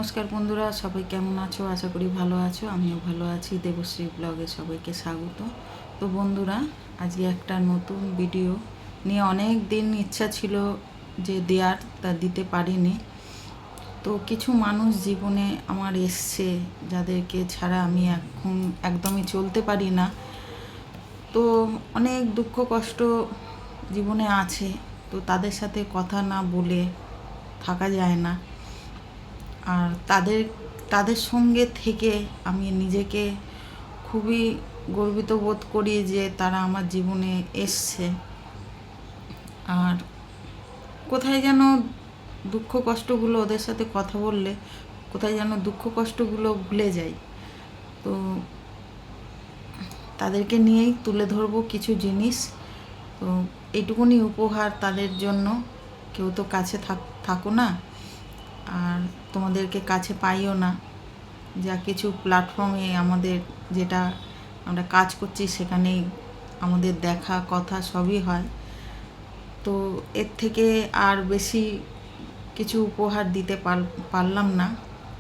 নমস্কার বন্ধুরা, সবাই কেমন আছো? আশা করি ভালো আছো। আমিও ভালো আছি। দেবশ্রী ব্লগে সবাইকে স্বাগত। তো বন্ধুরা, আজকে একটা নতুন ভিডিও নিয়ে অনেক দিন ইচ্ছা ছিল যে দেওয়ার, তা দিতে পারিনি। তো কিছু মানুষ জীবনে আমার এসছে যাদেরকে ছাড়া আমি এখন একদমই চলতে পারি না। তো অনেক দুঃখ কষ্ট জীবনে আছে, তো তাদের সাথে কথা না বলে থাকা যায় না। আর তাদের সঙ্গে থেকে আমি নিজেকে খুবই গর্বিত বোধ করি যে তারা আমার জীবনে এসছে। আর কোথায় যেন দুঃখ কষ্টগুলো, ওদের সাথে কথা বললে কোথায় যেন দুঃখ কষ্টগুলো ভুলে যাই। তো তাদেরকে নিয়েই তুলে ধরবো কিছু জিনিস। তো এইটুকুনি উপহার তাদের জন্য। কেউ তো কাছে থাকো না, আর তোমাদেরকে কাছে পাইও না। যা কিছু প্ল্যাটফর্মে আমাদের যেটা আমরা কাজ করছি সেখানেই আমাদের দেখা কথা সবই হয়। তো এর থেকে আর বেশি কিছু উপহার দিতে পারলাম না।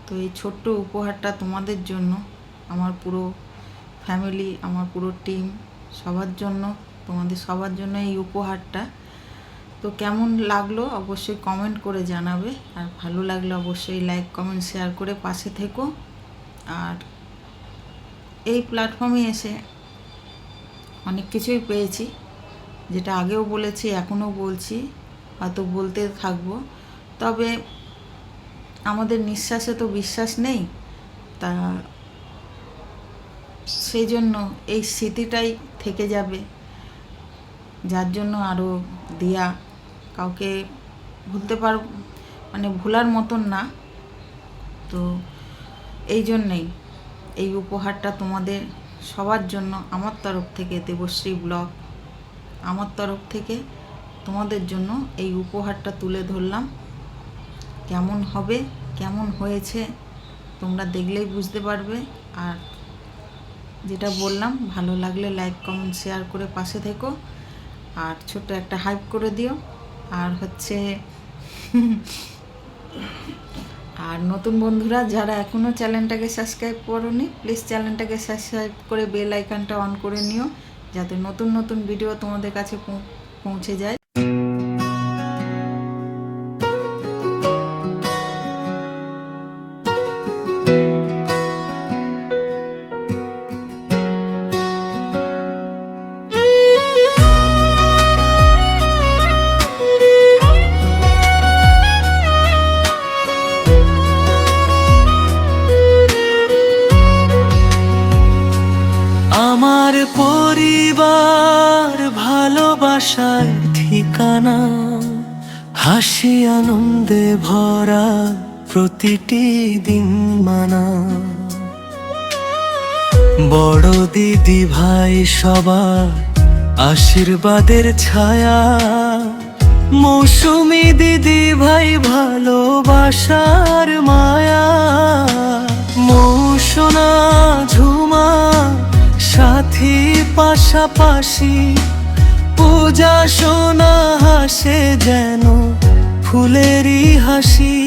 তো এই ছোট্ট উপহারটা তোমাদের জন্য, আমার পুরো ফ্যামিলি, আমার পুরো টিম, সবার জন্য, তোমাদের সবার জন্য এই উপহারটা। তো কেমন লাগলো অবশ্যই কমেন্ট করে জানাবে, আর ভালো লাগলে অবশ্যই লাইক কমেন্ট শেয়ার করে পাশে থেকো। আর এই প্ল্যাটফর্মে এসে অনেক কিছুই পেয়েছি, যেটা আগেও বলেছি, এখনও বলছি, হয়তো বলতে থাকবো। তবে আমাদের নিঃশ্বাসে তো বিশ্বাস নেই, তা সেই জন্য এই স্মৃতিটাই থেকে যাবে, যার জন্য আরও দিয়া কাউকে ভোলার মতন না। তো এই জন্যেই এই উপহারটা তোমাদের সবার জন্য আমার তরফ থেকে, দেবশ্রী ব্লগ আমার তরফ থেকে তোমাদের জন্য এই উপহারটা তুলে ধরলাম। কেমন হবে, কেমন হয়েছে তোমরা দেখলেই বুঝতে পারবে। আর যেটা বললাম, ভালো লাগলে লাইক কমেন্ট শেয়ার করে পাশে থেকো, আর ছোট্ট একটা হাইপ করে দিও। আর আর নতুন বন্ধুরা যারা এখনও চ্যানেলটাকে সাবস্ক্রাইব করোনি, প্লিজ চ্যানেলটাকে সাবস্ক্রাইব করে বেল আইকনটা অন করে নিও, যাতে নতুন নতুন ভিডিও তোমাদের কাছে পৌঁছে যায়। আমার পরিবার ভালোবাসার ঠিকানা, হাসি আনন্দে ভরা প্রতিটি দিন মানা। বড় দিদি ভাই সবার আশীর্বাদের ছায়া, মৌসুমী দিদি ভাই ভালোবাসার মায়া। মৌসুনা ঝুমা সাথী পাশাপাশি, পূজা সোনা হাসে যেন ফুলেরই হাসি।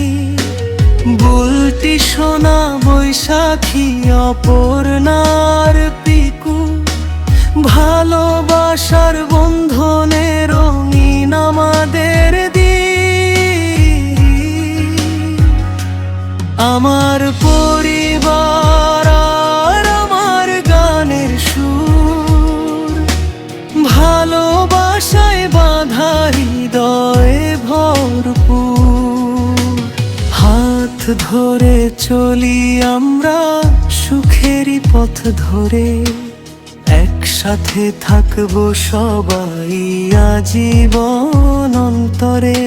বুলটি সোনা বৈশাখী অপর্ণার পিকু, ভালোবাসার বন্ধনে রঙিন আমাদের দিন। আমার পরিবার আর আমার গানের সুর, ভালোবাসায় বাঁধা হৃদয়ে ভরপুর। হাত ধরে চলি আমরা সুখেরই পথ ধরে, একসাথে থাকবো সবাই আজীবন অন্তরে।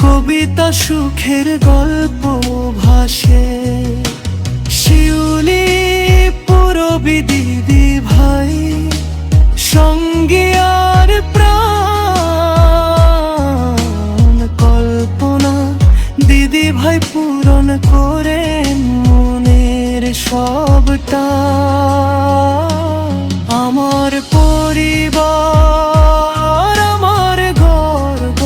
কবিতা সুখের গল্প ভাসে, শিউলি পুরবি দিদি ভাই সঙ্গী আর প্রাণ, কল্পনা দিদি ভাই পূরণ করেন মনের সবটা। আমার পরিবার আমার গর্ব,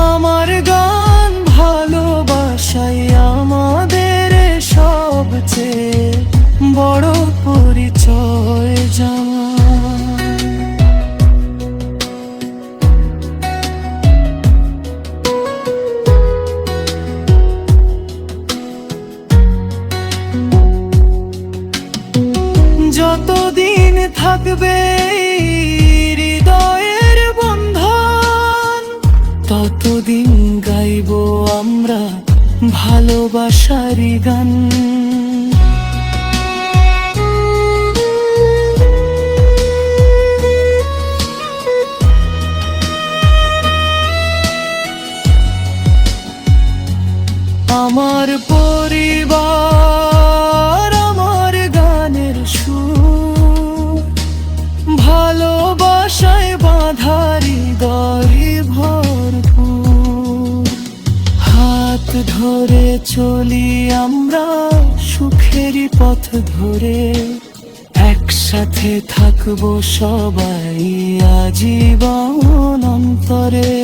আমার গান ভালোবাসাই আমাদের সবচেয়ে বড় পরিচয় জামা। যতদিন থাকবে হৃদয়ের বন্ধন, ততদিন গাইব আমরা ভালোবাসারই গান। আমার পরিবার আমার গানের সুর, ভালোবাসায় বাঁধারি হৃদয় ভরপুর। হাত ধরে চলি আমরা সুখেরই পথ ধরে, একসাথে থাকবো সবাই আজীবন অন্তরে।